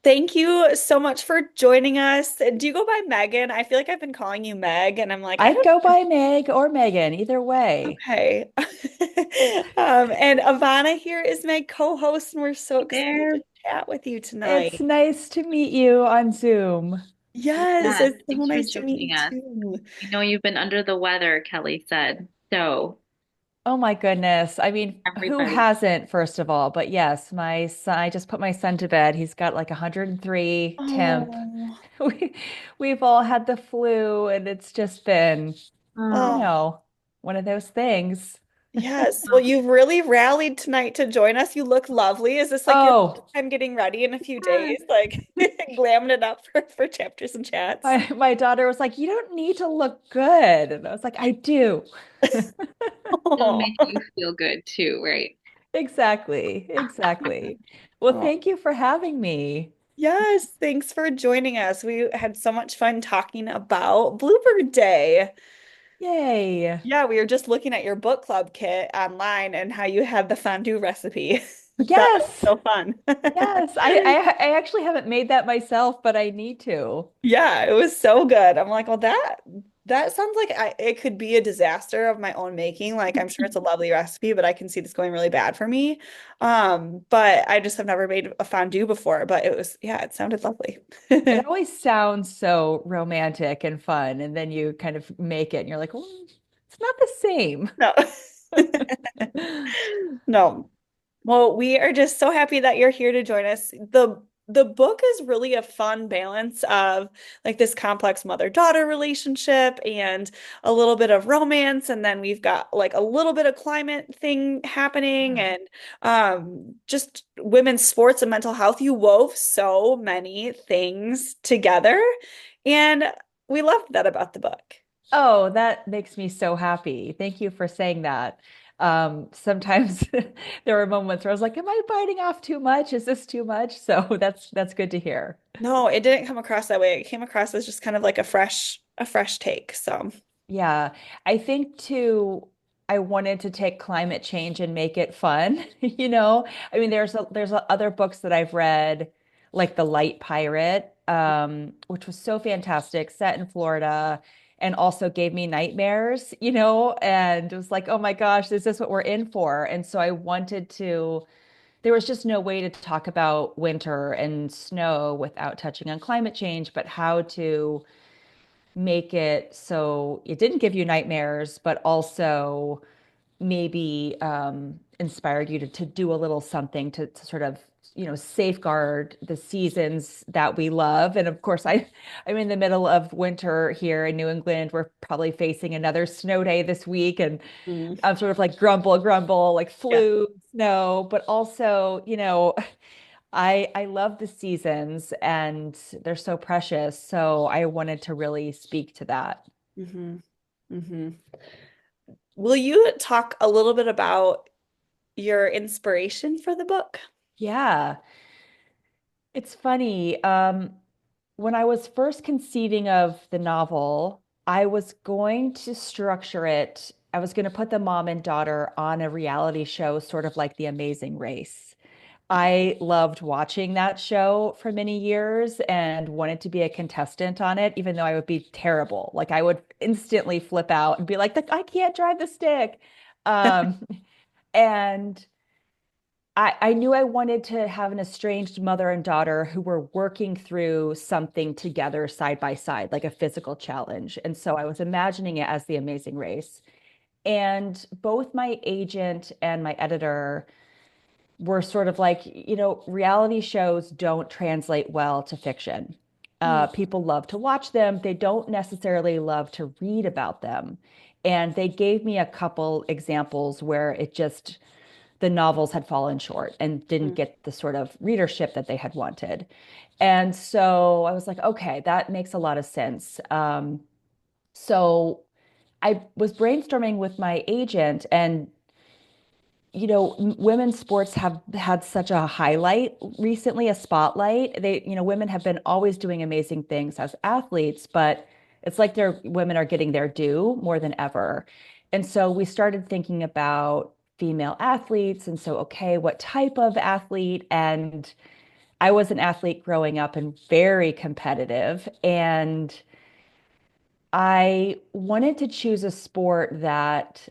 Thank you so much for joining us. Do you go by Megan? I feel like I've been calling you Meg, and I'm like, I I'd don't. go by Meg or Megan, either way. Okay. And Ivana here is my co-host, and we're so excited There. to chat with you It's tonight. nice to meet you on Zoom. Yes, Yes, it's so thanks for nice to meet joining you us. too. We know you've been under the weather, Kelly said. So, Oh my goodness. I mean, who everybody. hasn't, first of all? But yes, my son, I just put my son to bed. He's got like 103 temp. Oh, We, we've all had the flu, and it's just been, you Oh, oh. know, one of those things. Yes. Well, you've really rallied tonight to join us. You look lovely. Is this like your first Oh, time getting ready in a few yes. days? Like glamming it up for chapters and chats? My daughter was like, "You don't need to look good." And I was like, "I do." it'll Oh. make you feel good too, right? Exactly. Exactly. Well, Oh. thank you for having me. Yes, thanks for joining us. We had so much fun talking about Bluebird Day. Yay. Yeah, we were just looking at your book club kit online and how you had the fondue recipe. That was Yes. so fun. Yes. I actually haven't made that myself, but I need to. Yeah, it was so good. I'm like, well, that sounds like it could be a disaster of my own making. Like, I'm sure it's a lovely recipe, but I can see this going really bad for me. But I just have never made a fondue before. But it was, yeah, it sounded lovely. It always sounds so romantic and fun, and then you kind of make it and you're like, well, it's not the same. No. No. Well, we are just so happy that you're here to join us. The book is really a fun balance of like this complex mother-daughter relationship and a little bit of romance, and then we've got like a little bit of climate thing happening Yeah. and just women's sports and mental health. You wove so many things together, and we love that about the book. Oh, that makes me so happy. Thank you for saying that. Sometimes there are moments where I was like, am I biting off too much? Is this too much? So that's good to hear. No, it didn't come across that way. It came across as just kind of like a fresh take. So, Yeah, I think too, I wanted to take climate change and make it fun, you know? I mean, other books that I've read, like The Light Pirate, which was so fantastic, set in Florida, and also gave me nightmares, and it was like, oh my gosh, is this what we're in for? And so I wanted to, there was just no way to talk about winter and snow without touching on climate change, but how to make it so it didn't give you nightmares, but also maybe inspired you to do a little something to sort of, safeguard the seasons that we love. And of course, I'm in the middle of winter here in New England. We're probably facing another snow day this week, and mm, I'm sort of like grumble, grumble, like yeah. flu, snow, but also, I love the seasons and they're so precious. So I wanted to really speak to that. hmm hmm Will you talk a little bit about your inspiration for the book? Yeah, it's funny. When I was first conceiving of the novel, I was going to structure it. I was going to put the mom and daughter on a reality show, sort of like The Amazing Race. I loved watching that show for many years and wanted to be a contestant on it, even though I would be terrible. Like I would instantly flip out and be like, I can't drive the stick. Um, and I knew I wanted to have an estranged mother and daughter who were working through something together side by side, like a physical challenge. And so I was imagining it as The Amazing Race. And both my agent and my editor were sort of like, reality shows don't translate well to fiction. Mm, People love to watch them, they don't necessarily love to read about them. And they gave me a couple examples where the novels had fallen short and didn't mm, get the sort of readership that they had wanted. And so I was like, okay, that makes a lot of sense. So I was brainstorming with my agent, and women's sports have had such a highlight recently, a spotlight. Women have been always doing amazing things as athletes, but it's like women are getting their due more than ever. And so we started thinking about female athletes. And so, okay, what type of athlete? And I was an athlete growing up and very competitive. And I wanted to choose a sport that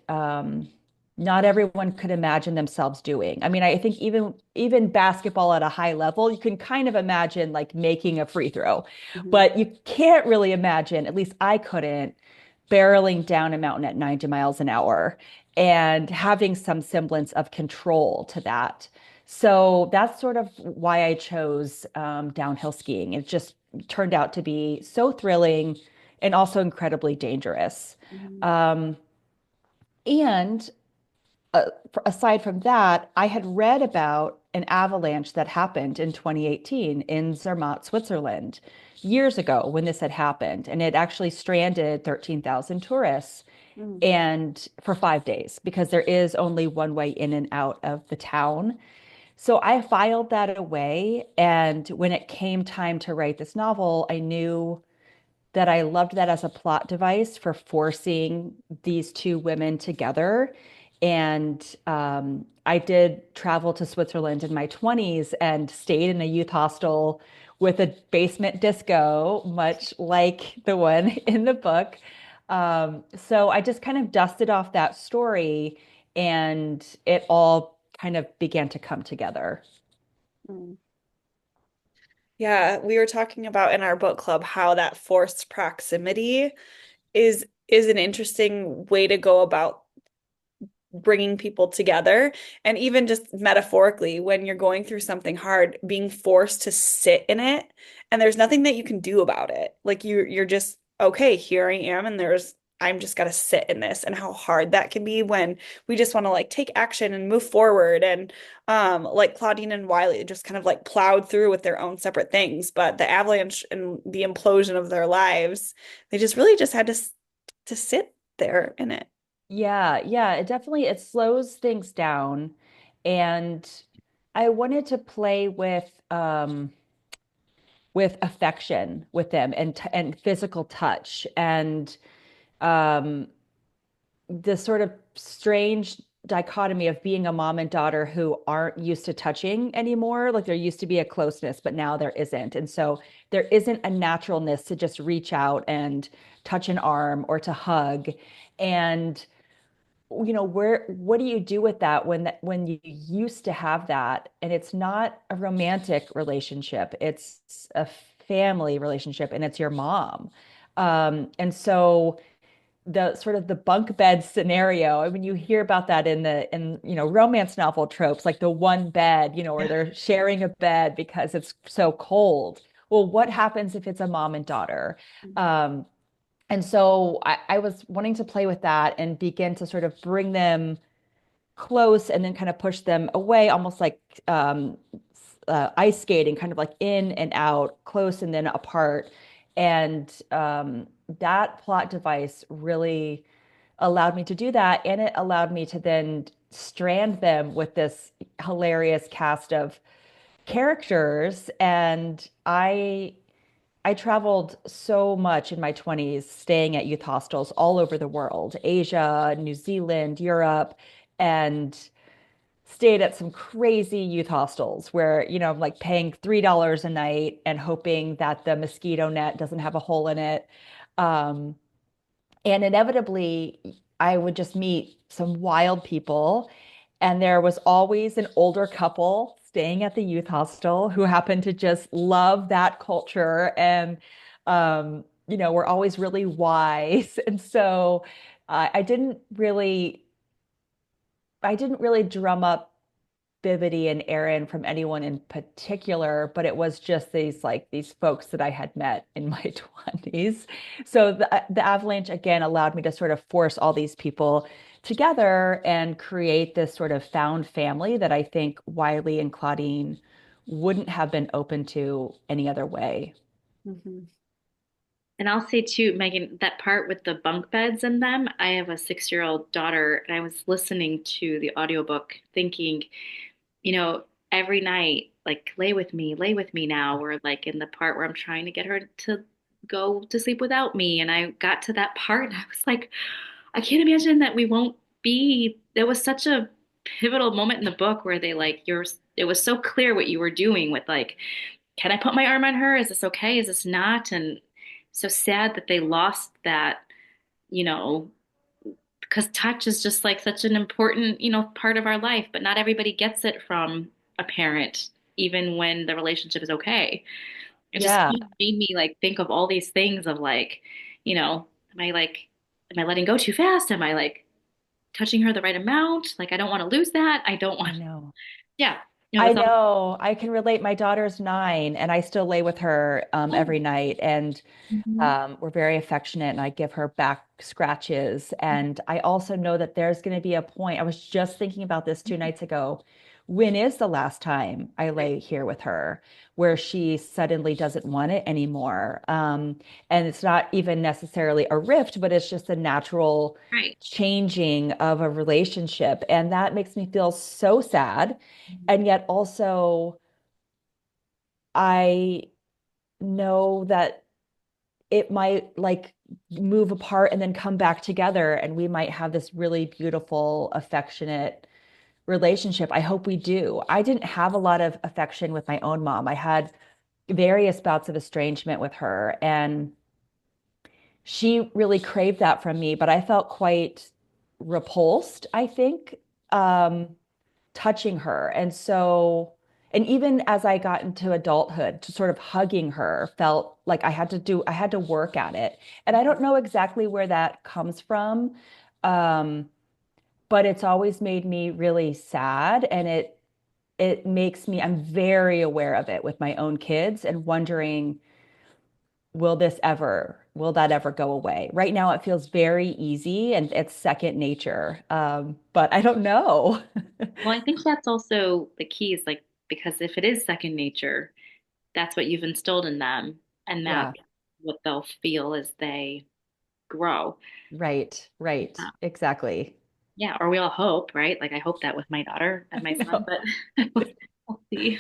not everyone could imagine themselves doing. I mean, I think even basketball at a high level, you can kind of imagine like making a free throw, Mhm. but you can't really imagine, at least I couldn't, barreling down a mountain at 90 miles an hour and having some semblance of control to that. So that's sort of why I chose downhill skiing. It just turned out to be so thrilling and also incredibly dangerous. Mhm. Um, and aside from that, I had read about an avalanche that happened in 2018 in Zermatt, Switzerland, years ago when this had happened. And it actually stranded 13,000 tourists Mhm. and for 5 days because there is only one way in and out of the town. So I filed that away. And when it came time to write this novel, I knew that I loved that as a plot device for forcing these two women together. And I did travel to Switzerland in my 20s and stayed in a youth hostel with a basement disco, much like the one in the book. So I just kind of dusted off that story and it all kind of began to come together. Mhm. Yeah, we were talking about in our book club how that forced proximity is an interesting way to go about bringing people together. And even just metaphorically, when you're going through something hard, being forced to sit in it and there's nothing that you can do about it. Like you're just, okay, here I am, and I'm just gotta sit in this, and how hard that can be when we just want to like take action and move forward. And like Claudine and Wiley just kind of like plowed through with their own separate things, but the avalanche and the implosion of their lives, they just really just had to sit there in it. Yeah, yeah, it slows things down. And I wanted to play with affection with them and physical touch and um the sort of strange dichotomy of being a mom and daughter who aren't used to touching anymore. Like there used to be a closeness, but now there isn't. And so there isn't a naturalness to just reach out and touch an arm or to hug. And what do you do with that when you used to have that and it's not a romantic relationship, it's a family relationship and it's your mom. And so the sort of the bunk bed scenario, I mean, you hear about that in romance novel tropes, like the one bed, where they're sharing a bed because it's so cold. Well, what happens if it's a mom and daughter? Um, and so I was wanting to play with that and begin to sort of bring them close and then kind of push them away, almost like ice skating, kind of like in and out, close and then apart. And that plot device really allowed me to do that. And it allowed me to then strand them with this hilarious cast of characters. And I traveled so much in my 20s, staying at youth hostels all over the world, Asia, New Zealand, Europe, and stayed at some crazy youth hostels where, I'm like paying $3 a night and hoping that the mosquito net doesn't have a hole in it. Um, and inevitably, I would just meet some wild people. And there was always an older couple staying at the youth hostel who happened to just love that culture. And, were always really wise. And so I didn't really drum up Bibity and Aaron from anyone in particular, but it was just these folks that I had met in my 20s. So the avalanche again allowed me to sort of force all these people together and create this sort of found family that I think Wiley and Claudine wouldn't have been open to any other way. Mhm. And I'll say too, Megan, that part with the bunk beds in them, I have a 6-year-old daughter, and I was listening to the audiobook thinking, you know, every night, like, lay with me now, or like in the part where I'm trying to get her to go to sleep without me. And I got to that part and I was like, I can't imagine that we won't be. There was such a pivotal moment in the book where they like you're it was so clear what you were doing with like, can I put my arm on her? Is this okay? Is this not? And so sad that they lost that, you know, because touch is just like such an important, part of our life, but not everybody gets it from a parent, even when the relationship is okay. It just Yeah. kind of made me like think of all these things of like, am I letting go too fast? Am I like touching her the right amount? Like, I don't want to lose that. I don't I want, know. yeah, I it's all, know. I can relate. My daughter's 9, and I still lay with her oh, every night, and mhm. we're very affectionate, and I give her back scratches. And I also know that there's going to be a point. I was just thinking about this 2 nights ago. When is the last time I Right, lay here with her where she suddenly doesn't want it anymore? And it's not even necessarily a rift, but it's just a natural right. changing of a relationship. And that makes me feel so sad. Mhm. And yet also, I know that it might like move apart and then come back together, and we might have this really beautiful, affectionate relationship. I hope we do. I didn't have a lot of affection with my own mom. I had various bouts of estrangement with her, and she really craved that from me, but I felt quite repulsed, I think, um, touching her. And so, and even as I got into adulthood, to sort of hugging her felt like I had to work at it. And I don't know exactly where that comes from. Um, but it's always made me really sad. And it makes me, I'm very aware of it with my own kids and wondering, will that ever go away? Right now, it feels very easy and it's second nature. But I don't know. Well, I think that's also the key is like, because if it is second nature, that's what you've instilled in them, and Yeah. that's what they'll feel as they grow. Right, right. Uh, Exactly. yeah, or we all hope, right? Like I hope that with my daughter and my I son, know. but we'll see.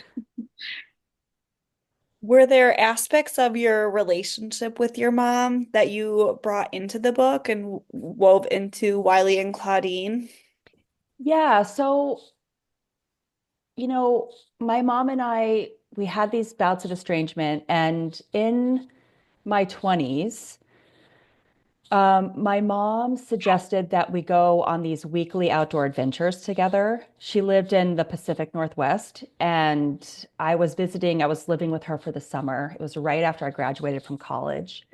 Were there aspects of your relationship with your mom that you brought into the book and wove into Wiley and Claudine? Yeah, so, you know, my mom and I, we had these bouts of estrangement, and in my 20s, my mom suggested that we go on these weekly outdoor adventures together. She lived in the Pacific Northwest, and I was living with her for the summer. It was right after I graduated from college.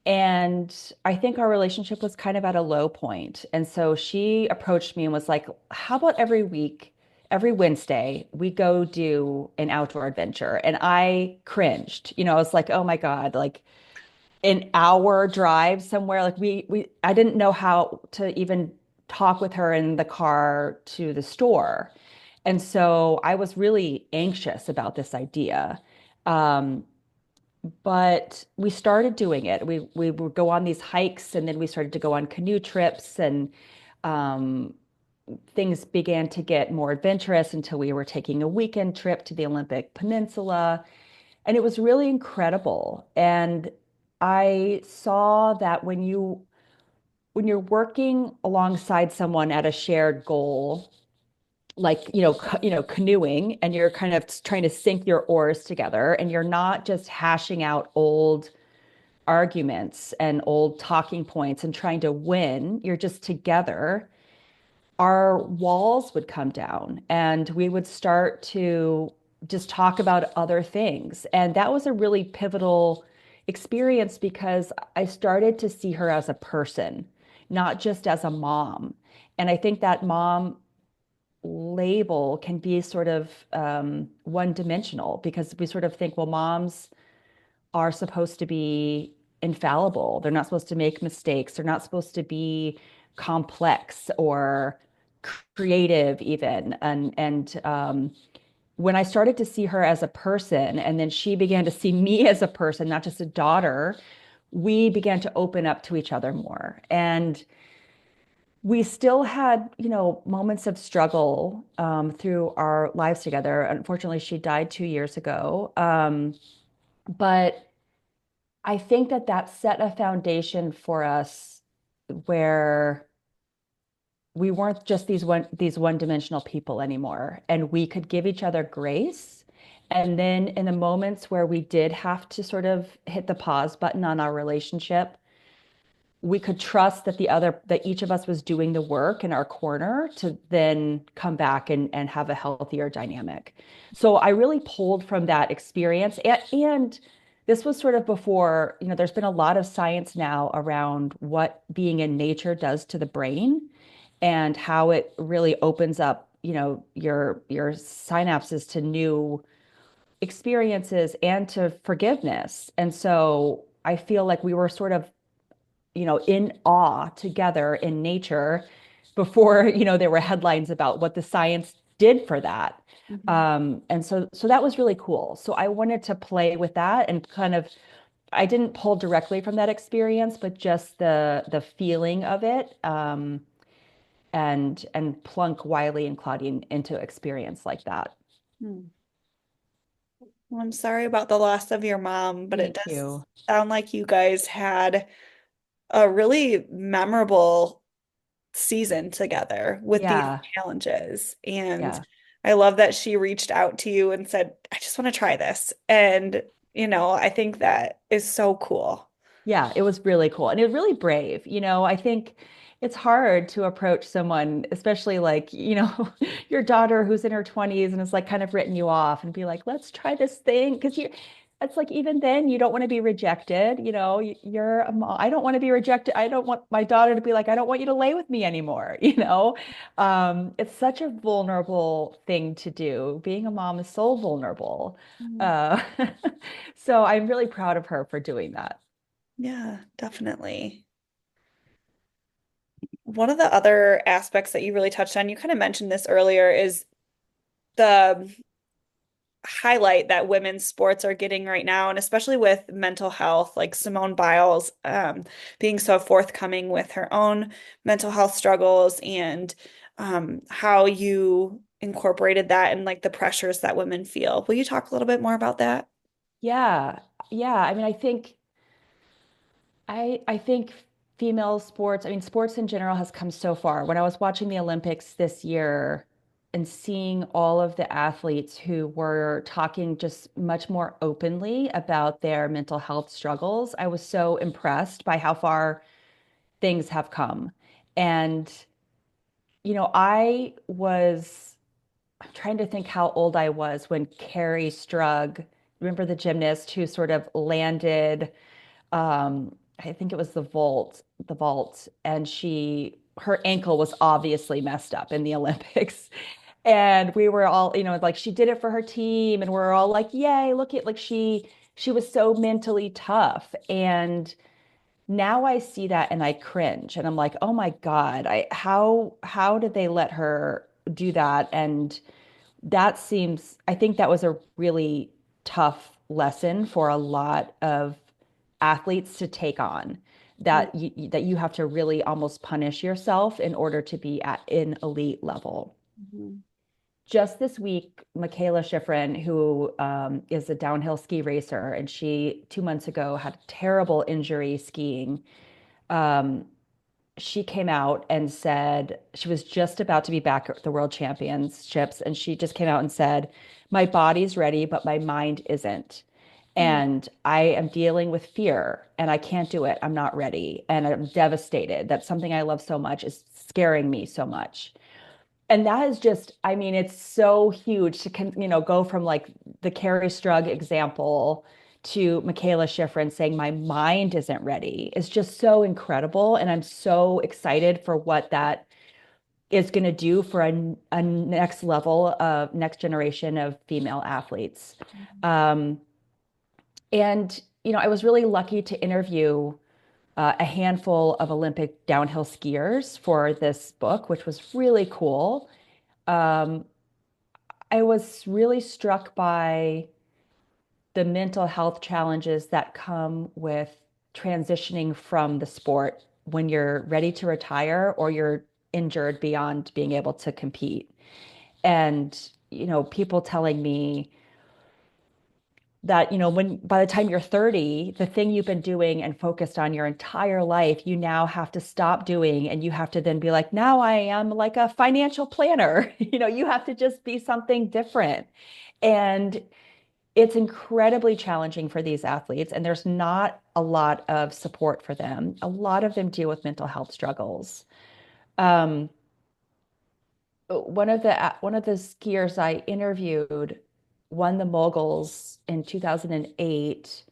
And I think our relationship was kind of at a low point. And so she approached me and was like, how about every week, every Wednesday, we go do an outdoor adventure? And I cringed. I was like, oh my God, like an hour drive somewhere. Like I didn't know how to even talk with her in the car to the store. And so I was really anxious about this idea. Um, but we started doing it. We would go on these hikes, and then we started to go on canoe trips, and um, things began to get more adventurous until we were taking a weekend trip to the Olympic Peninsula, and it was really incredible. And I saw that when you're working alongside someone at a shared goal, like canoeing, and you're kind of trying to sink your oars together, and you're not just hashing out old arguments and old talking points and trying to win. You're just together. Our walls would come down and we would start to just talk about other things. And that was a really pivotal experience because I started to see her as a person, not just as a mom. And I think that mom label can be sort of one dimensional because we sort of think, well, moms are supposed to be infallible. They're not supposed to make mistakes. They're not supposed to be complex or creative even. And when I started to see her as a person, and then she began to see me as a person, not just a daughter, we began to open up to each other more. And we still had, moments of struggle through our lives together. Unfortunately, she died 2 years ago. But I think that that set a foundation for us where we weren't just these one-dimensional people anymore, and we could give each other grace. And then in the moments where we did have to sort of hit the pause button on our relationship, we could trust that each of us was doing the work in our corner to then come back and have a healthier dynamic. So I really pulled from that experience. And this was sort of before, there's been a lot of science now around what being in nature does to the brain and how it really opens up, your synapses to new experiences and to forgiveness. And so I feel like we were sort of, in awe together in nature before, there were headlines about what the science did for that. Mhm. And so that was really cool. So I wanted to play with that and kind of, I didn't pull directly from that experience, but just the feeling of it, and plunk Wiley and Claudine into experience like that. Hmm. Well, I'm sorry about the loss of your mom, but it Thank does you. sound like you guys had a really memorable season together with these Yeah. challenges. And Yeah. I love that she reached out to you and said, I just want to try this. And, I think that is so cool. Yeah, it was really cool. And it was really brave. I think it's hard to approach someone, especially like, your daughter who's in her 20s and is like kind of written you off and be like, let's try this thing. Because it's like, even then, you don't want to be rejected. You're a mom. I don't want to be rejected. I don't want my daughter to be like, I don't want you to lay with me anymore. It's such a vulnerable thing to do. Being a mom is so vulnerable. Mhm. Uh, so I'm really proud of her for doing that. Yeah, definitely. One of the other aspects that you really touched on, you kind of mentioned this earlier, is the highlight that women's sports are getting right now, and especially with mental health, like Simone Biles, being so forthcoming with her own mental health struggles and how you incorporated that and like the pressures that women feel. Will you talk a little bit more about that? Yeah. Yeah. I mean, I think female sports, I mean, sports in general has come so far. When I was watching the Olympics this year and seeing all of the athletes who were talking just much more openly about their mental health struggles, I was so impressed by how far things have come. And, I'm trying to think how old I was when Carrie Strug, remember the gymnast who sort of landed, I think it was the vault, and her ankle was obviously messed up in the Olympics. And we were all, like she did it for her team, and we're all like, yay, look at like she was so mentally tough. And now I see that and I cringe and I'm like, oh my God, how did they let her do that? And I think that was a really tough lesson for a lot of athletes to take on, that you have to really almost punish yourself in order to be at an elite level. Mhm. Just this week, Michaela Schifrin, who is a downhill ski racer, and she 2 months ago had a terrible injury skiing. Um, she came out and said she was just about to be back at the World Championships, and she just came out and said, "My body's ready, but my mind isn't. Mhm. And I am dealing with fear, and I can't do it. I'm not ready, and I'm devastated that something I love so much is scaring me so much." And that is just, I mean, it's so huge to go from like the Carrie Strug example to Michaela Schifrin saying my mind isn't ready is just so incredible. And I'm so excited for what that is going to do for a next level of next generation of female athletes. Um, and, I was really lucky to interview a handful of Olympic downhill skiers for this book, which was really cool. Um, I was really struck by the mental health challenges that come with transitioning from the sport when you're ready to retire or you're injured beyond being able to compete. And, people telling me, that, when by the time you're 30, the thing you've been doing and focused on your entire life, you now have to stop doing, and you have to then be like, now I am like a financial planner. You have to just be something different. And it's incredibly challenging for these athletes, and there's not a lot of support for them. A lot of them deal with mental health struggles. Um, one of the skiers I interviewed won the moguls in 2008.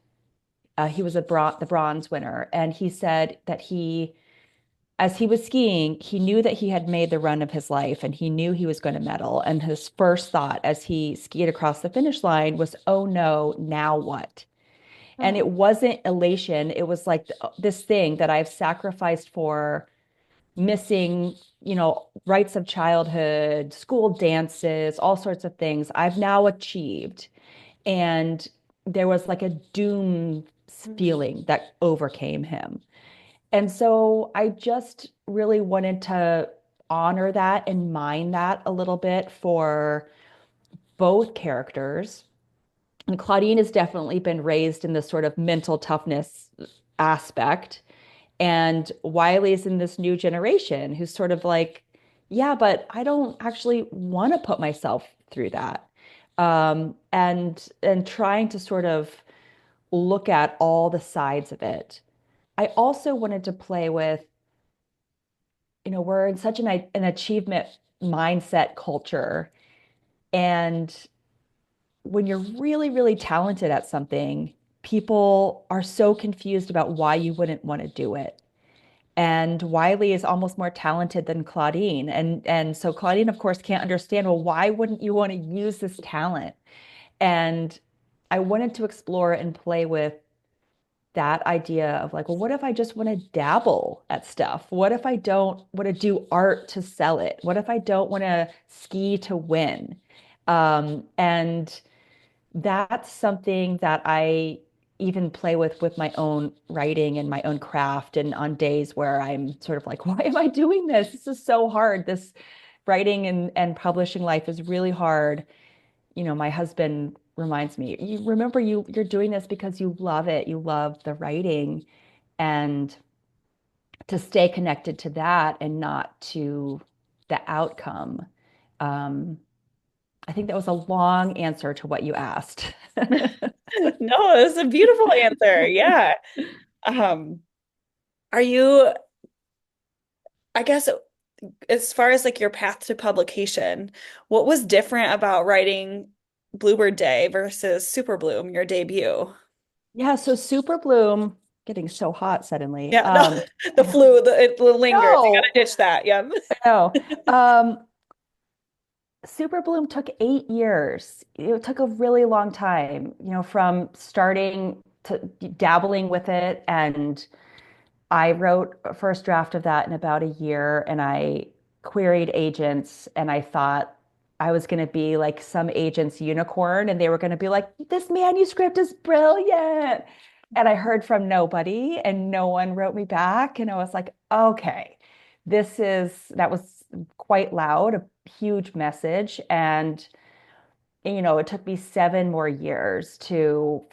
He was the bronze winner, and he said that as he was skiing, he knew that he had made the run of his life, and he knew he was going to medal. And his first thought as he skied across the finish line was, "Oh no, now what?" And Oh. it wasn't elation. It was like this thing that I've sacrificed for, missing, rites of childhood, school dances, all sorts of things I've now achieved. And there was like a doom Mm. feeling that overcame him. And so I just really wanted to honor that and mine that a little bit for both characters. And Claudine has definitely been raised in this sort of mental toughness aspect. And Wiley is in this new generation who's sort of like, yeah, but I don't actually want to put myself through that. And trying to sort of look at all the sides of it. I also wanted to play with, we're in such an achievement mindset culture. And when you're really, really talented at something, people are so confused about why you wouldn't want to do it. And Wiley is almost more talented than Claudine. And so Claudine, of course, can't understand, well, why wouldn't you want to use this talent? And I wanted to explore and play with that idea of like, well, what if I just want to dabble at stuff? What if I don't want to do art to sell it? What if I don't want to ski to win? And that's something that I even play with my own writing and my own craft. And on days where I'm sort of like, why am I doing this? This is so hard. This writing and publishing life is really hard. My husband reminds me, you remember, you're doing this because you love it. You love the writing, and to stay connected to that and not to the outcome. Um, I think that was a long answer to what you asked. No, it's a beautiful answer. Yeah. Um, are you, I guess, as far as like your path to publication, what was different about writing Bluebird Day versus Super Bloom, your debut? Yeah, so Super Bloom, getting so hot suddenly. Yeah, no, the I know. flu, it lingers. You gotta No, ditch that. Yeah. I know. Super Bloom took 8 years. It took a really long time, from starting to dabbling with it. And I wrote a first draft of that in about a year, and I queried agents, and I thought I was going to be like some agent's unicorn, and they were going to be like, this manuscript is brilliant. And I heard from nobody, and no one wrote me back. And I was like, okay, that was quite loud, a huge message. And it took me 7 more years to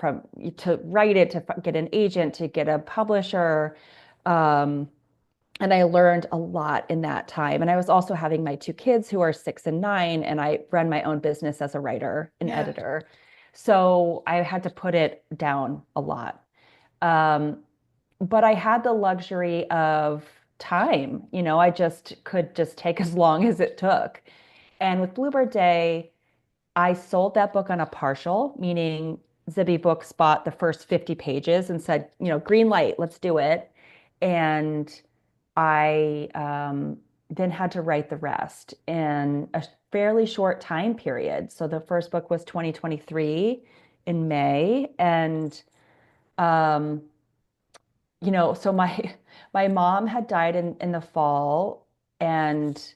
write it, to get an agent, to get a publisher. Um, and I learned a lot in that time. And I was also having my two kids who are 6 and 9, and I run my own business as a writer and Yeah. editor. So I had to put it down a lot. Um, but I had the luxury of time. I just could just take as long as it took. And with Bluebird Day, I sold that book on a partial, meaning Zibby Books bought the first 50 pages and said, green light, let's do it. And I then had to write the rest in a fairly short time period. So the first book was 2023 in May. And, um, so my my mom had died in the fall, and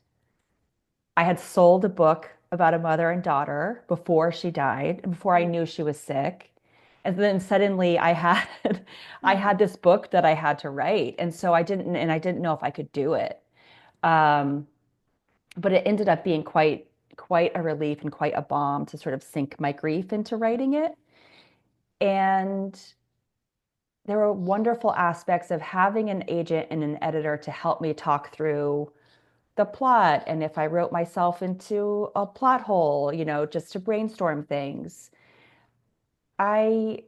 I had sold a book about a mother and daughter before she died, before I knew she was sick. And then suddenly I had this book that I had to write. And so I didn't know if I could do it. Um, but it ended up being quite a relief and quite a balm to sort of sink my grief into writing it. And there were wonderful aspects of having an agent and an editor to help me talk through the plot. And if I wrote myself into a plot hole, just to brainstorm things. I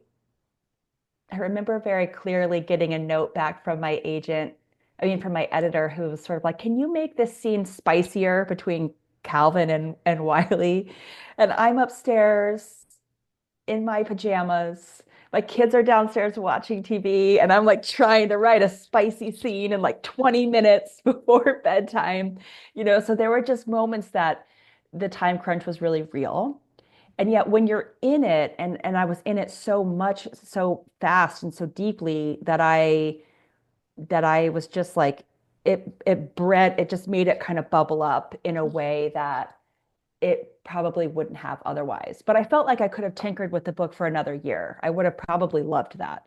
I remember very clearly getting a note back from my agent, I mean, from my editor, who was sort of like, can you make this scene spicier between Calvin and Wiley? And I'm upstairs in my pajamas. My kids are downstairs watching TV, and I'm like trying to write a spicy scene in like 20 minutes before bedtime. So there were just moments that the time crunch was really real. And yet when you're in it, and I was in it so much, so fast and so deeply that I was just like it just made it kind of bubble up in a way that it probably wouldn't have otherwise. But I felt like I could have tinkered with the book for another year. I would have probably loved that.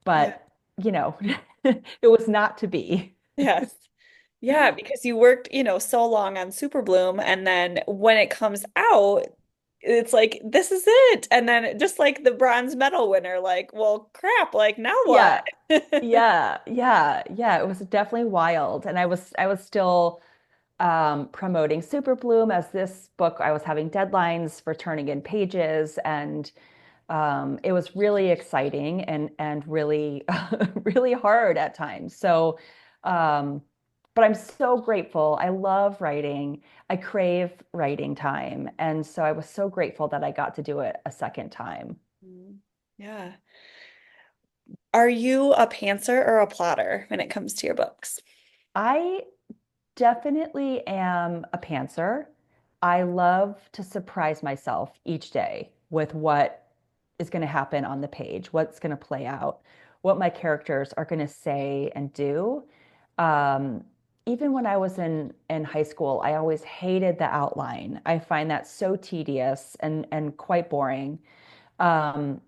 Yeah. But, it was not to be. Yes. Yeah, because you worked, so long on Super Bloom, and then when it comes out, it's like, this is it. And then just like the bronze medal winner, like, well, crap, like now what? Yeah. Yeah. Yeah. Yeah. It was definitely wild. And I was still promoting Super Bloom as this book. I was having deadlines for turning in pages, and it was really exciting and really really hard at times. So, um, but I'm so grateful. I love writing. I crave writing time, and so I was so grateful that I got to do it a second time. Mm, yeah. Are you a pantser or a plotter when it comes to your books? I definitely am a pantser. I love to surprise myself each day with what is going to happen on the page, what's going to play out, what my characters are going to say and do. Um, Even when I was in high school, I always hated the outline. I find that so tedious and quite boring. Um,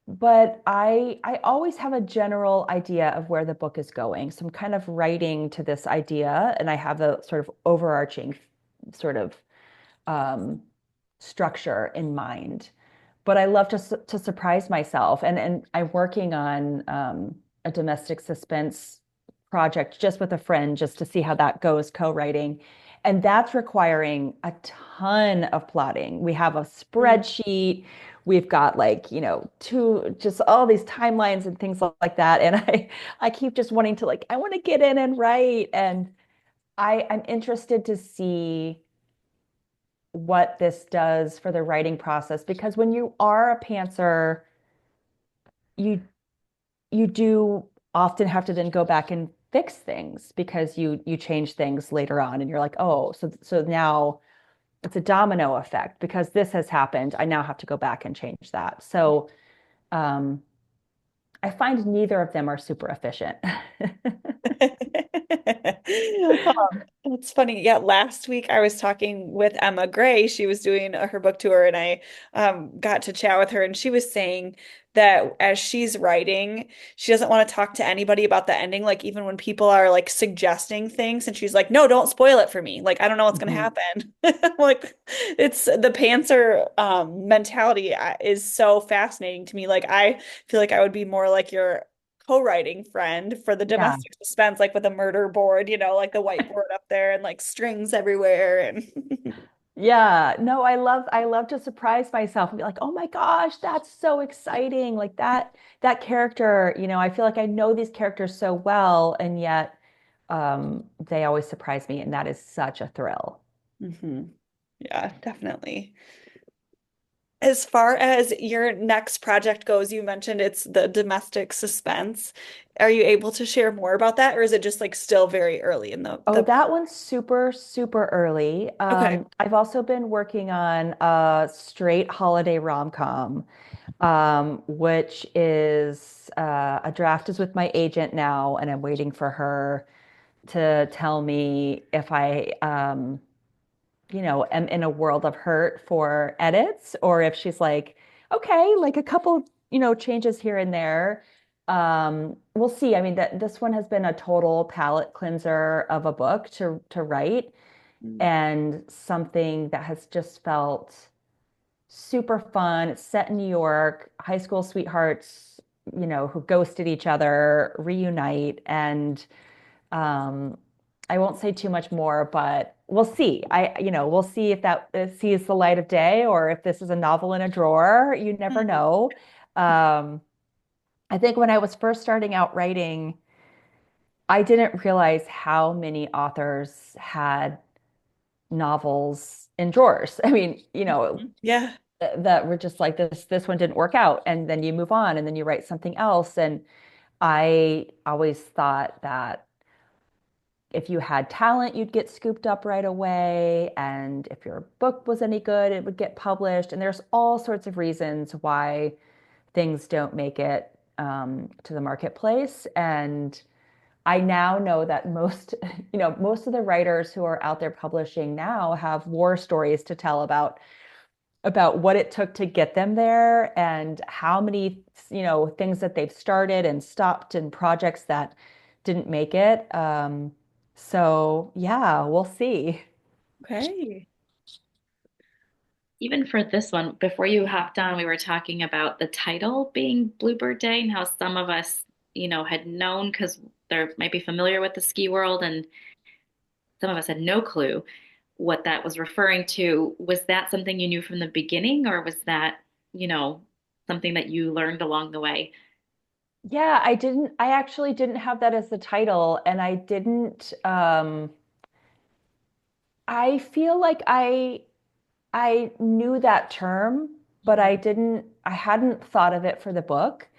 but I always have a general idea of where the book is going. So I'm kind of writing to this idea, and I have a sort of overarching sort of um, structure in mind. But I love to surprise myself, and I'm working on a domestic suspense project just with a friend, just to see how that goes, co-writing. And that's requiring a ton of plotting. We have a Mm. spreadsheet. We've got like, just all these timelines and things like that. And I keep just wanting to like, I want to get in and write. And I'm interested to see what this does for the writing process, because when you are a pantser, you you do often have to then go back and fix things because you change things later on, and you're like, oh, so now it's a domino effect because this has happened. I now have to go back and change that. So um, I find neither of them are super efficient. That's funny. Yeah, last week I was talking with Emma Gray. She was doing her book tour, and I got to chat with her, and she was saying that as she's writing, she doesn't want to talk to anybody about the ending, like even when people are like suggesting things, and she's like, "No, don't spoil it for me. Like I don't know what's going to Mhm. happen." Like it's the pantser mentality is so fascinating to me. Like I feel like I would be more like your co-writing friend for the Yeah. domestic suspense, like with a murder board, like the whiteboard up there and like strings everywhere. And Yeah, no, I love to surprise myself and be like, "Oh my gosh, that's so exciting." Like that character, I feel like I know these characters so well, and yet they always surprise me, and that is such a thrill. Mhm. Yeah, definitely. As far as your next project goes, you mentioned it's the domestic suspense. Are you able to share more about that, or is it just like still very early in Oh, the that one's super, super early. Okay. I've also been working on a straight holiday rom-com, which is a draft is with my agent now, and I'm waiting for her to tell me if I am in a world of hurt for edits, or if she's like, okay, like a couple, changes here and there. We'll see. I mean, that this one has been a total palate cleanser of a book to write, Mm. and something that has just felt super fun. It's set in New York, high school sweethearts, who ghosted each other, reunite, and um, I won't say too much more, but we'll see. We'll see if that sees the light of day or if this is a novel in a drawer. You never Mhm. know. Um, I think when I was first starting out writing, I didn't realize how many authors had novels in drawers. I mean, Yeah. that were just like this one didn't work out, and then you move on and then you write something else. And I always thought that if you had talent, you'd get scooped up right away. And if your book was any good, it would get published. And there's all sorts of reasons why things don't make it to the marketplace. And I now know that most of the writers who are out there publishing now have war stories to tell about what it took to get them there and how many, things that they've started and stopped and projects that didn't make it. So yeah, we'll see. Okay. Even for this one, before you hopped on, we were talking about the title being Bluebird Day and how some of us, had known because they're maybe familiar with the ski world, and some of us had no clue what that was referring to. Was that something you knew from the beginning, or was that, you know, something that you learned along the way? Yeah, I actually didn't have that as the title, and I didn't, I feel like I knew that term, but Mhm. I hadn't thought of it for the book.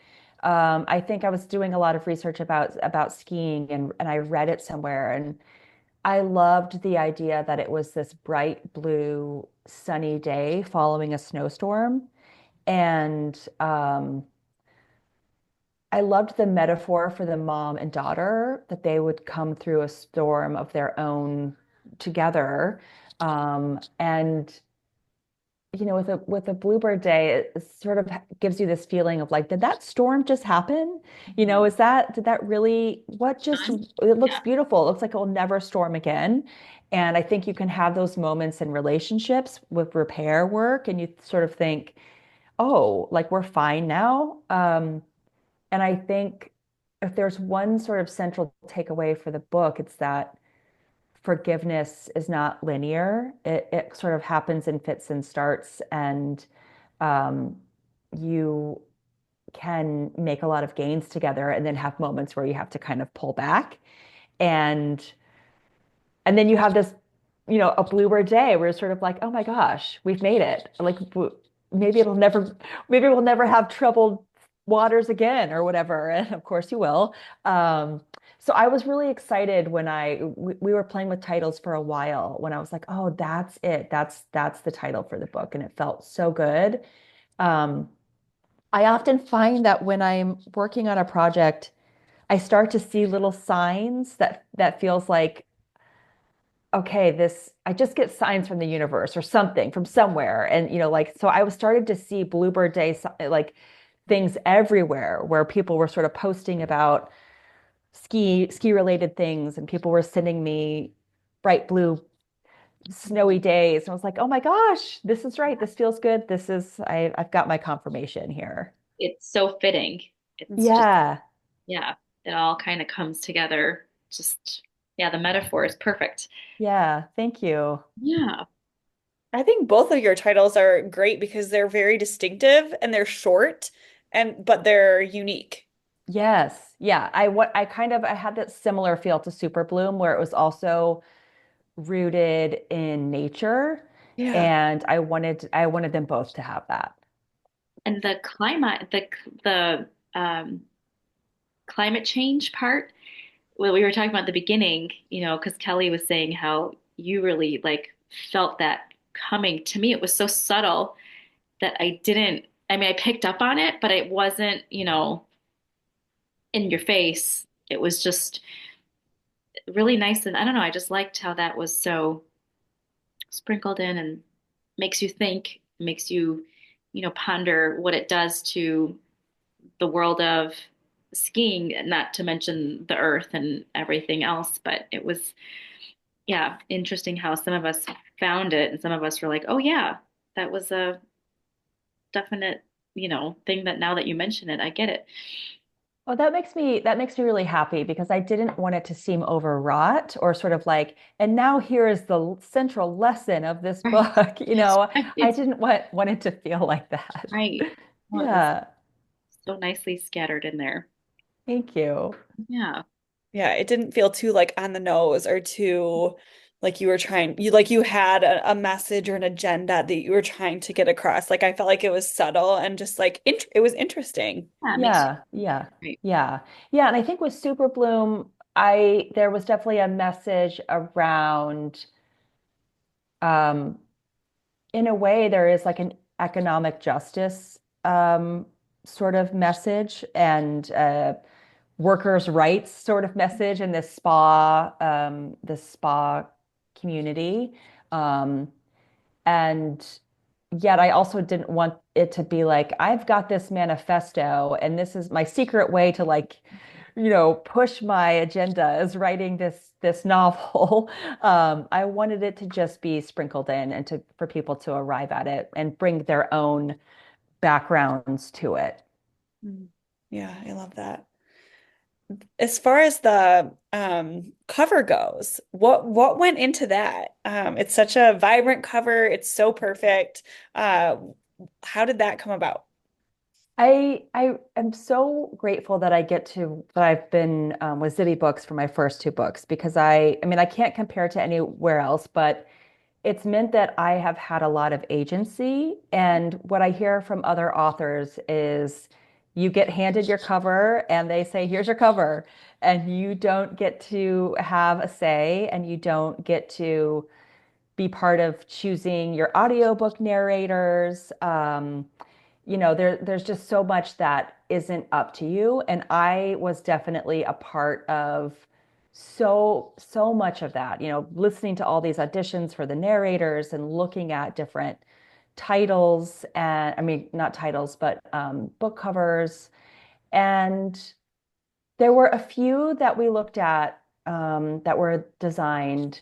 I think I was doing a lot of research about skiing, and I read it somewhere, and I loved the idea that it was this bright blue sunny day following a snowstorm. And I loved the metaphor for the mom and daughter that they would come through a storm of their own together. And with a bluebird day, it sort of gives you this feeling of like, did that storm just happen? Mhm. Did that really, what just, Fun. it looks Yeah. beautiful. It looks like it will never storm again. And I think you can have those moments in relationships with repair work, and you sort of think, oh, like we're fine now. And I think if there's one sort of central takeaway for the book, it's that forgiveness is not linear. It sort of happens in fits and starts, and um, you can make a lot of gains together and then have moments where you have to kind of pull back. And and then you have this, a bluebird day where it's sort of like, oh my gosh, we've made it. Like maybe it'll never, maybe we'll never have troubled waters again or whatever. And of course you will. So I was really excited when we were playing with titles for a while when I was like, oh, that's it. That's the title for the book. And it felt so good. Um, I often find that when I'm working on a project, I start to see little signs that feels like, okay, this, I just get signs from the universe or something from somewhere. And, like, so I was started to see Bluebird Day, like things everywhere where people were sort of posting about ski related things, and people were sending me bright blue snowy days. And I was like, oh my gosh, this is right. This feels good. I've got my confirmation here. It's so fitting. It's just, Yeah. yeah, it all kind of comes together. Just, yeah, the metaphor is perfect. Yeah. Thank you. Yeah. I think both of your titles are great because they're very distinctive and they're short and but they're unique. Yes. Yeah. I had that similar feel to Super Bloom where it was also rooted in nature, Yeah. and I wanted them both to have that. And the climate, the climate change part, what we were talking about at the beginning, because Kelly was saying how you really like felt that coming. To me, it was so subtle that I didn't, I mean, I picked up on it, but it wasn't, in your face. It was just really nice. And I don't know, I just liked how that was so sprinkled in and makes you think, makes you, ponder what it does to the world of skiing, not to mention the earth and everything else. But it was, yeah, interesting how some of us found it and some of us were like, oh, yeah, that was a definite, thing that now that you mention it, I get it. Well, that makes me really happy because I didn't want it to seem overwrought or sort of like, and now here is the central lesson of this Right. book. I Right. didn't want it to feel like that. Right. Well, it was Yeah, so nicely scattered in there. thank you. Yeah. Yeah, it didn't feel too like on the nose or too like you were trying you had a message or an agenda that you were trying to get across. Like I felt like it was subtle and just like it was interesting. Yeah, it makes you Yeah, yeah, right. yeah, yeah. And I think with Super Bloom, I there was definitely a message around, um, in a way, there is like an economic justice sort of message and workers' rights sort of message in this spa community. Um, and yet I also didn't want it to be like, I've got this manifesto and this is my secret way to like, push my agenda is writing this novel. I wanted it to just be sprinkled in and for people to arrive at it and bring their own backgrounds to it. Mm. Yeah, I love that. As far as the cover goes, what went into that? It's such a vibrant cover. It's so perfect. Uh, how did that come about? I am so grateful that I've been with Zibby Books for my first two books because I mean I can't compare to anywhere else, but it's meant that I have had a lot of agency. And what I hear from other authors is you get handed your cover and they say, here's your cover. And you don't get to have a say and you don't get to be part of choosing your audiobook narrators. There's just so much that isn't up to you. And I was definitely a part of so much of that, listening to all these auditions for the narrators and looking at different titles and I mean, not titles, but book covers. And there were a few that we looked at that were designed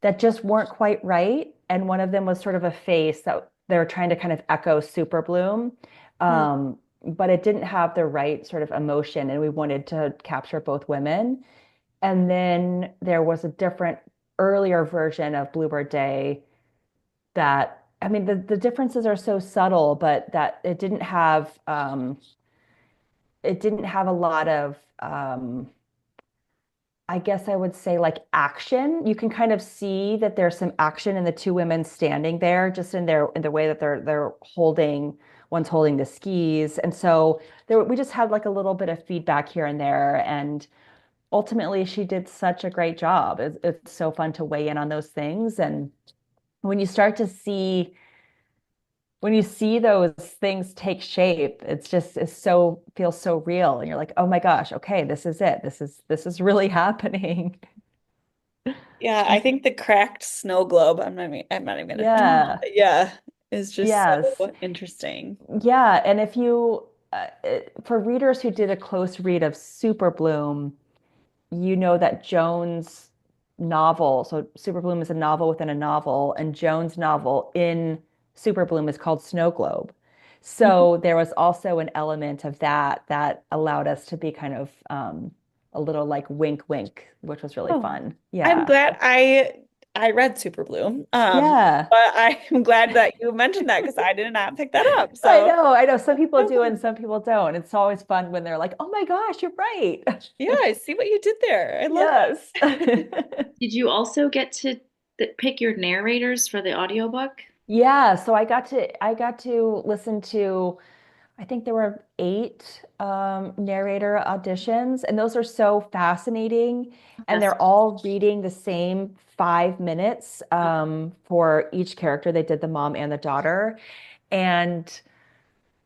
that just weren't quite right. And one of them was sort of a face that they were trying to kind of echo Super Bloom. Hmm. But it didn't have the right sort of emotion. And we wanted to capture both women. And then there was a different earlier version of Bluebird Day that, I mean, the differences are so subtle, but that it didn't have a lot of I guess I would say like action. You can kind of see that there's some action in the two women standing there, just in the way that they're holding, one's holding the skis. And so we just had like a little bit of feedback here and there. And ultimately she did such a great job. It's so fun to weigh in on those things. And when you start to see when you see those things take shape, it's feels so real. And you're like, oh my gosh, okay, this is it. This is really happening. Yeah, I think the cracked snow globe, I'm not even gonna, Yeah. yeah, is just Yes. so interesting. Yeah. And if for readers who did a close read of Super Bloom, you know that Joan's novel, so Super Bloom is a novel within a novel, and Joan's novel in Super Bloom is called Snow Globe. Mhm. So there was also an element of that allowed us to be kind of a little like wink wink, which was really Oh, fun. I'm Yeah. glad I read Super Bloom. Yeah. But I'm glad that you mentioned that because I did not pick that up. I So know, I know. Some people so do and fun. some people don't. It's always fun when they're like, "Oh my gosh, you're right." Yeah, I see what you did there. I love Yes. Did you also get to pick your narrators for the audiobook? Yeah, so I got to listen to, I think there were eight narrator auditions, and those are so fascinating. And That's they're all reading the same 5 minutes for each character. They did the mom and the daughter. And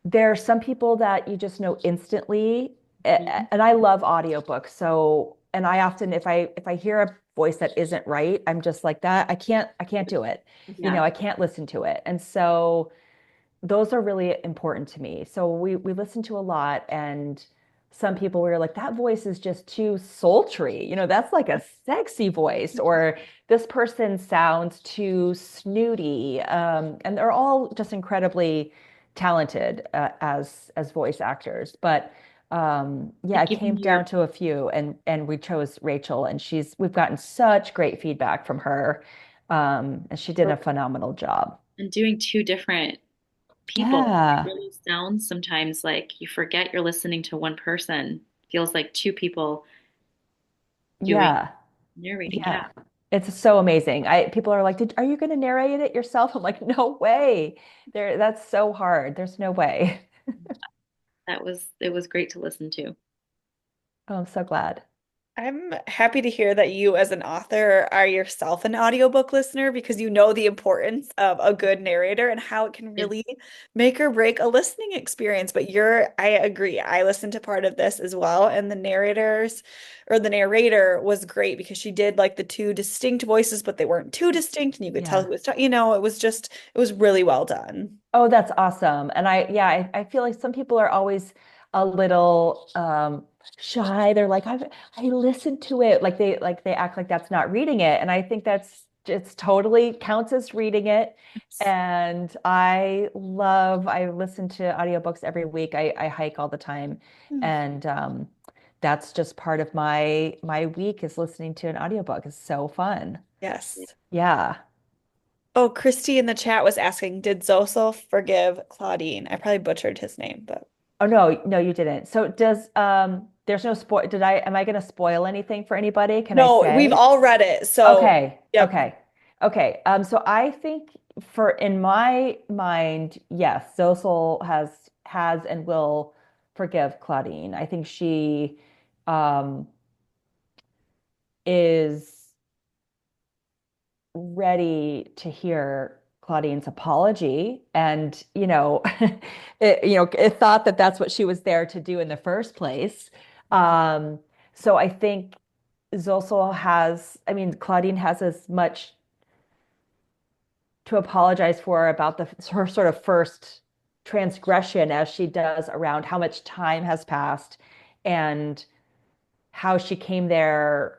there are some people that you just know instantly. Mhm. And I love audiobooks. So, and I often, if I hear a voice that isn't right, I'm just like that. I can't do it. Yeah. I can't listen to it. And so those are really important to me. So we listen to a lot, and some people were like, that voice is just too sultry. That's like a sexy voice, or this person sounds too snooty. And they're all just incredibly talented as voice actors. But yeah, Like it came giving down your to a few, and we chose Rachel, and we've gotten such great feedback from her, and she did a phenomenal job. and doing two different people. It Yeah, really sounds sometimes like you forget you're listening to one person. Feels like two people doing yeah, narrating. Yeah. yeah. It's so amazing. People are like, are you going to narrate it yourself? I'm like, no way. That's so hard. There's no way. It was great to listen to. Oh, I'm so glad. I'm happy to hear that you, as an author, are yourself an audiobook listener because you know the importance of a good narrator and how it can Yeah. really make or break a listening experience. But I agree. I listened to part of this as well, and the narrator was great because she did like the two distinct voices, but they weren't too distinct, and you could tell Yeah. who was talking. It was really well done. Oh, that's awesome. And I feel like some people are always a little shy. They're like, I listened to it. Like they act like that's not reading it. And I think that's it's totally counts as reading it. And I listen to audiobooks every week. I hike all the time. And that's just part of my week is listening to an audiobook. It's so fun. Yes. Yeah. Oh, Christy in the chat was asking, did Zoso forgive Claudine? I probably butchered his name, but Oh no, no, you didn't. So there's no spoil am I gonna spoil anything for anybody? Can I no, we've say? all read it. So, Okay, yep. okay, okay. So I think for in my mind, yes, Zosel has and will forgive Claudine. I think she um is ready to hear Claudine's apology. And, it thought that that's what she was there to do in the first place. Um, so I think Claudine has as much to apologize for about her sort of first transgression as she does around how much time has passed and how she came there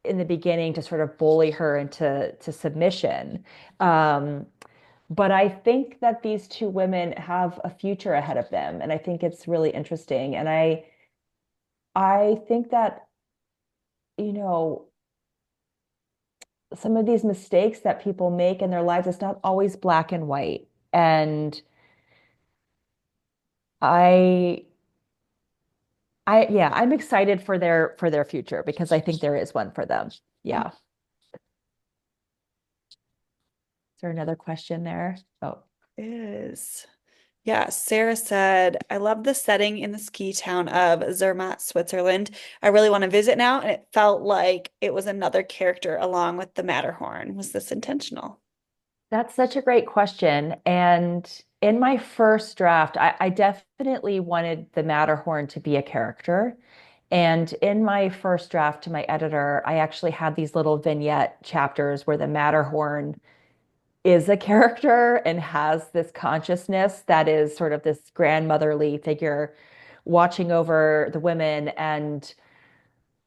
in the beginning to sort of bully her into submission. Um, but I think that these two women have a future ahead of them, and I think it's really interesting. And I think that, you know, some of these mistakes that people make in their lives, it's not always black and white. And I yeah, I'm excited for their future because I think there is one for them. Oh, Yeah. Is there another question there? Oh. is. Yeah, Sarah said, I love the setting in the ski town of Zermatt, Switzerland. I really want to visit now, and it felt like it was another character along with the Matterhorn. Was this intentional? That's such a great question. And in my first draft, I definitely wanted the Matterhorn to be a character. And in my first draft to my editor, I actually had these little vignette chapters where the Matterhorn is a character and has this consciousness that is sort of this grandmotherly figure watching over the women and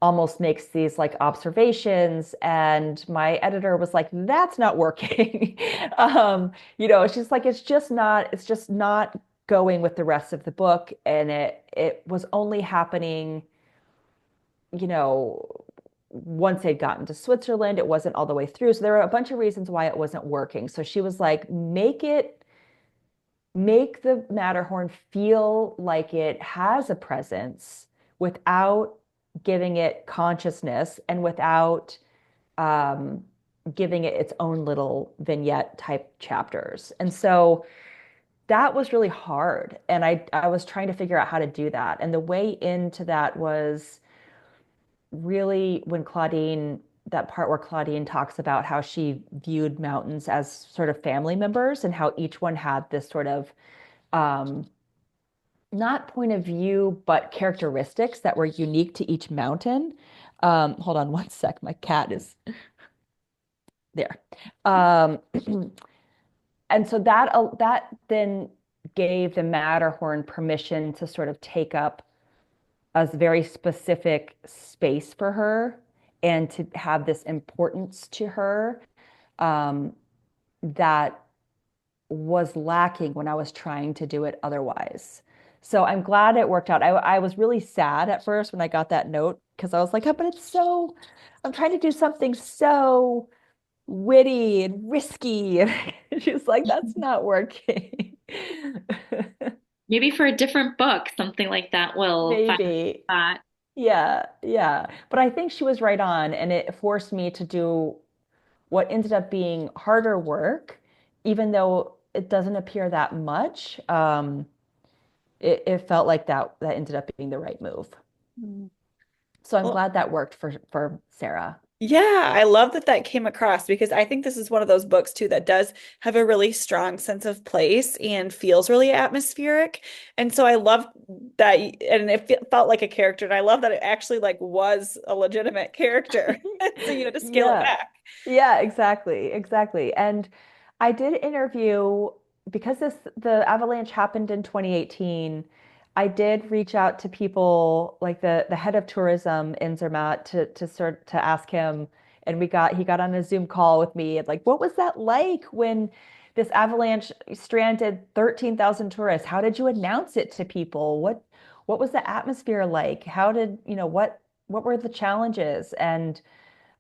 almost makes these like observations. And my editor was like, that's not working. She's like, it's just not going with the rest of the book. And it was only happening, you know, once they'd gotten to Switzerland, it wasn't all the way through. So there were a bunch of reasons why it wasn't working. So she was like, make the Matterhorn feel like it has a presence without giving it consciousness and without um, giving it its own little vignette type chapters. And so that was really hard. And I was trying to figure out how to do that. And the way into that was really when that part where Claudine talks about how she viewed mountains as sort of family members and how each one had this sort of um, not point of view, but characteristics that were unique to each mountain. Hold on one sec. My cat is there. Um, and so that then gave the Matterhorn permission to sort of take up a very specific space for her and to have this importance to her um, that was lacking when I was trying to do it otherwise. So I'm glad it worked out. I was really sad at first when I got that note because I was like, oh, but it's so, I'm trying to do something so witty and risky. And she was like, that's not working. Maybe for a different book, something like that will find Maybe. that. Yeah, yeah. But I think she was right on, and it forced me to do what ended up being harder work, even though it doesn't appear that much. It felt like that ended up being the right move. Mm. So I'm Well, glad that worked for Sarah. yeah, I love that that came across because I think this is one of those books too that does have a really strong sense of place and feels really atmospheric. And so I love that, and it felt like a character, and I love that it actually like was a legitimate character. So you had to scale it Yeah. back. Yeah, exactly. Exactly. And I did interview because the avalanche happened in 2018. I did reach out to people like the head of tourism in Zermatt to ask him, and he got on a Zoom call with me and like, what was that like when this avalanche stranded 13,000 tourists? How did you announce it to people? What was the atmosphere like? How did, what were the challenges? And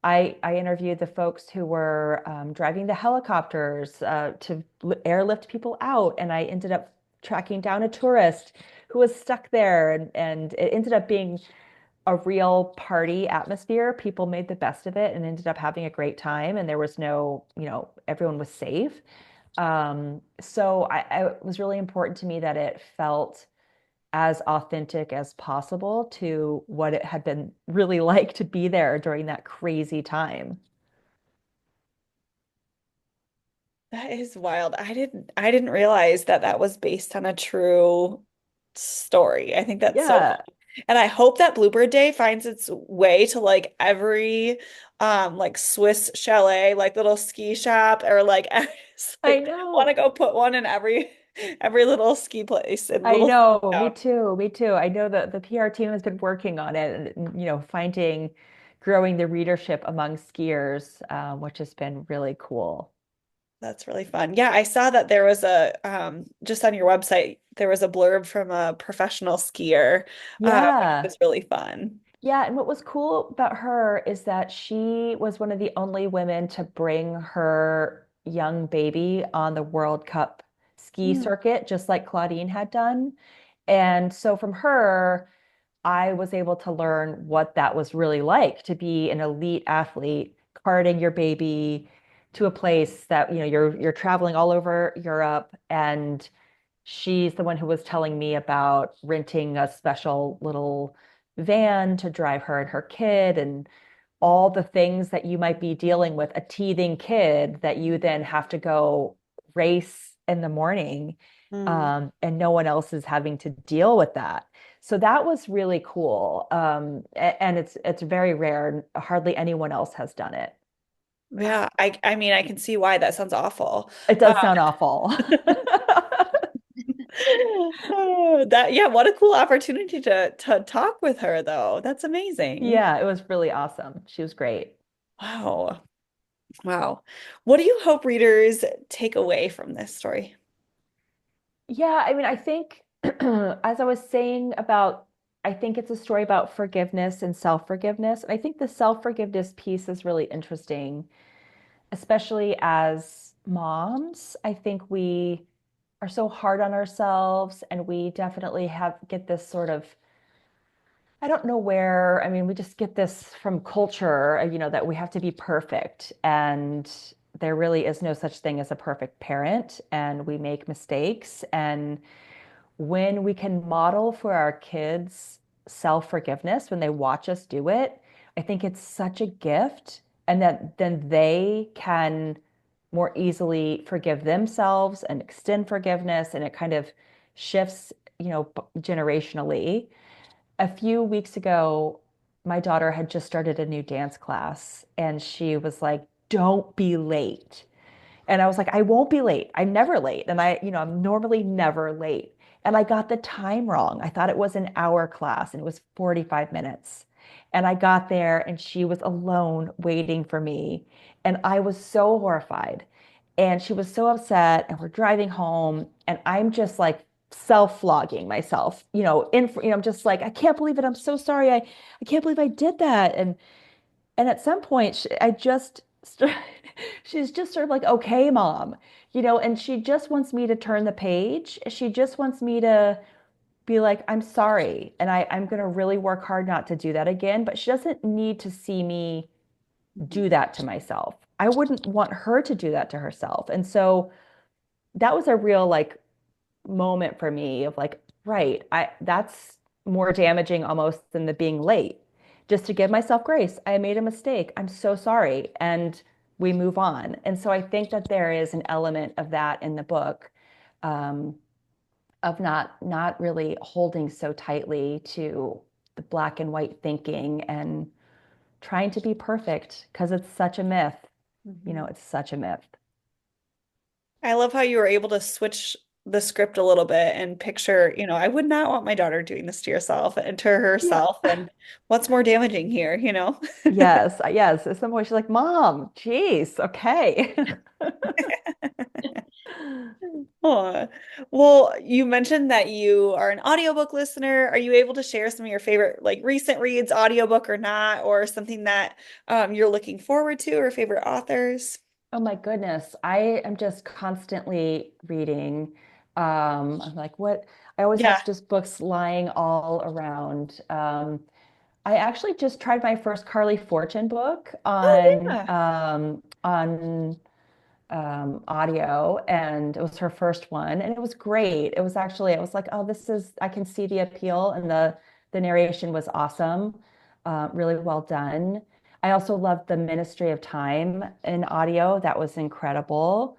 I interviewed the folks who were driving the helicopters to airlift people out, and I ended up tracking down a tourist who was stuck there, and it ended up being a real party atmosphere. People made the best of it and ended up having a great time, and there was no, everyone was safe. So it was really important to me that it felt as authentic as possible to what it had been really like to be there during that crazy time. That is wild. I didn't realize that that was based on a true story. I think that's so Yeah, fun. And I hope that Bluebird Day finds its way to like every like Swiss chalet, like little ski shop or like it's I like want to know. go put one in every little ski place and I little know. Me town. too. Me too. I know that the PR team has been working on it and, growing the readership among skiers, which has been really cool. That's really fun. Yeah, I saw that there was a just on your website there was a blurb from a professional skier, which Yeah. was really fun. Yeah, and what was cool about her is that she was one of the only women to bring her young baby on the World Cup ski Mm. circuit, just like Claudine had done. And so from her, I was able to learn what that was really like to be an elite athlete, carting your baby to a place that, you're traveling all over Europe. And she's the one who was telling me about renting a special little van to drive her and her kid and all the things that you might be dealing with, a teething kid that you then have to go race in the morning, Mm. and no one else is having to deal with that. So that was really cool. And it's very rare. Hardly anyone else has done it. Yeah, I mean I can see why that sounds awful. It does sound awful. That yeah, what a cool opportunity to talk with her though. That's amazing. Yeah, it was really awesome. She was great. Wow. Wow. What do you hope readers take away from this story? Yeah, I mean, I think as I was saying about, I think it's a story about forgiveness and self-forgiveness. And I think the self-forgiveness piece is really interesting, especially as moms. I think we are so hard on ourselves and we definitely get this sort of, I don't know where, I mean, we just get this from culture, that we have to be perfect. And there really is no such thing as a perfect parent, and we make mistakes. And when we can model for our kids self-forgiveness when they watch us do it, I think it's such a gift. And that then they can more easily forgive themselves and extend forgiveness. And it kind of shifts, generationally. A few weeks ago, my daughter had just started a new dance class and she was like, don't be late. And I was like, I won't be late. I'm never late. And I'm normally never late. And I got the time wrong. I thought it was an hour class and it was 45 minutes. And I got there and she was alone waiting for me. And I was so horrified. And she was so upset, and we're driving home, and I'm just like self-flogging myself, I'm just like, I can't believe it. I'm so sorry. I can't believe I did that. And at some point, she's just sort of like, okay, mom, and she just wants me to turn the page. She just wants me to be like, I'm sorry. And I'm going to really work hard not to do that again. But she doesn't need to see me do Mhm. that to myself. I wouldn't want her to do that to herself. And so that was a real like moment for me of like, right, that's more damaging almost than the being late. Just to give myself grace. I made a mistake. I'm so sorry. And we move on. And so I think that there is an element of that in the book, um, of not really holding so tightly to the black and white thinking and trying to be perfect because it's such a myth. Mhm. It's such a myth. I love how you were able to switch the script a little bit and picture, I would not want my daughter doing this to yourself and to Yeah. herself. And what's more damaging here? Yes, yes. At some point, she's like, Mom, geez, okay. Oh, well, you mentioned that you are an audiobook listener. Are you able to share some of your favorite, like recent reads, audiobook or not, or something that you're looking forward to, or favorite authors? Oh my goodness. I am just constantly reading. I'm like, what? I always Yeah. have just books lying all around. I actually just tried my first Carly Fortune book Oh, yeah. on audio, and it was her first one, and it was great. It was actually, I was like, oh, I can see the appeal, and the narration was awesome, really well done. I also loved the Ministry of Time in audio. That was incredible.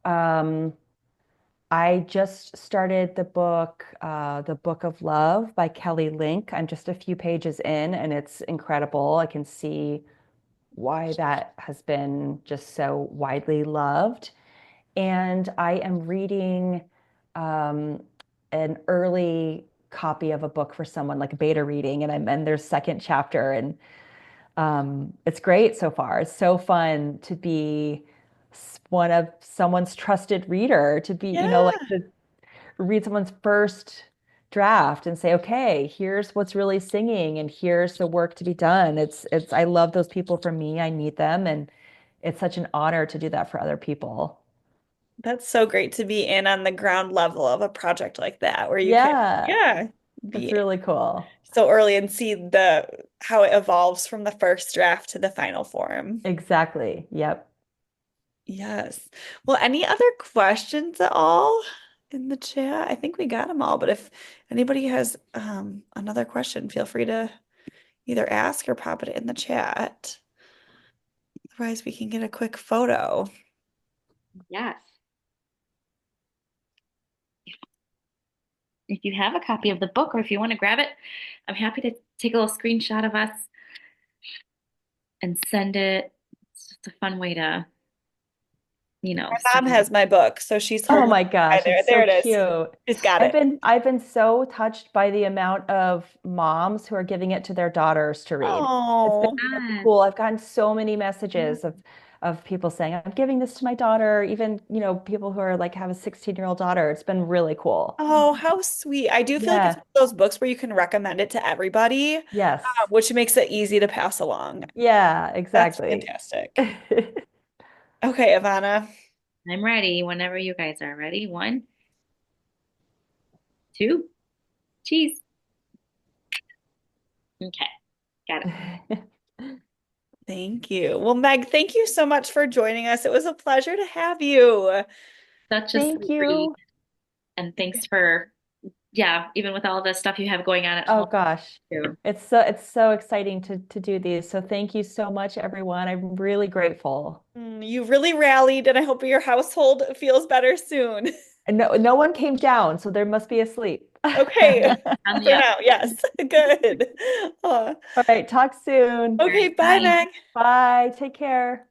Um, I just started The Book of Love by Kelly Link. I'm just a few pages in, and it's incredible. I can see why that has been just so widely loved. And I am reading um, an early copy of a book for someone, like beta reading, and I'm in their second chapter, and it's great so far. It's so fun to be one of someone's trusted reader, to be, like Yeah. to read someone's first draft and say, okay, here's what's really singing, and here's the work to be done. I love those people for me. I need them, and it's such an honor to do that for other people. That's so great to be in on the ground level of a project like that, where you can, Yeah, yeah, it's be really cool. so early and see the how it evolves from the first draft to the final form. Exactly. Yep. Yes. Well, any other questions at all in the chat? I think we got them all, but if anybody has another question, feel free to either ask or pop it in the chat. Otherwise, we can get a quick photo. Yes. If you have a copy of the book or if you want to grab it, I'm happy to take a little screenshot of us and send it. It's just a fun way to, My mom stay. has my book, so she's Oh holding my it by gosh, there. it's There so it is. cute. She's got I've it. been I've been so touched by the amount of moms who are giving it to their daughters to read. It's been Oh, really Yes. cool. I've gotten so many Yeah. messages of people saying, I'm giving this to my daughter, even, people who are like have a 16-year-old daughter. It's been really cool. oh, how sweet. I do feel like it's Yeah. one of those books where you can recommend it to everybody, Yes. which makes it easy to pass along. Yeah, That's exactly. fantastic. Okay, Ivana. I'm ready whenever you guys are ready. One, two, cheese. Okay, got it. Thank you. Well, Meg, thank you so much for joining us. It was a pleasure to have you. Such a Thank sweet read. you. And thanks for, yeah, even with all the stuff you have going on at Oh home gosh. too. It's so exciting to do these. So thank you so much, everyone. I'm really grateful. You really rallied, and I hope your household feels better soon. And no one came down, so there must be asleep. Okay, On the for up. now, yes. Good. Uh, All right, talk soon. All okay, right, bye, bye. Meg. Bye. Take care.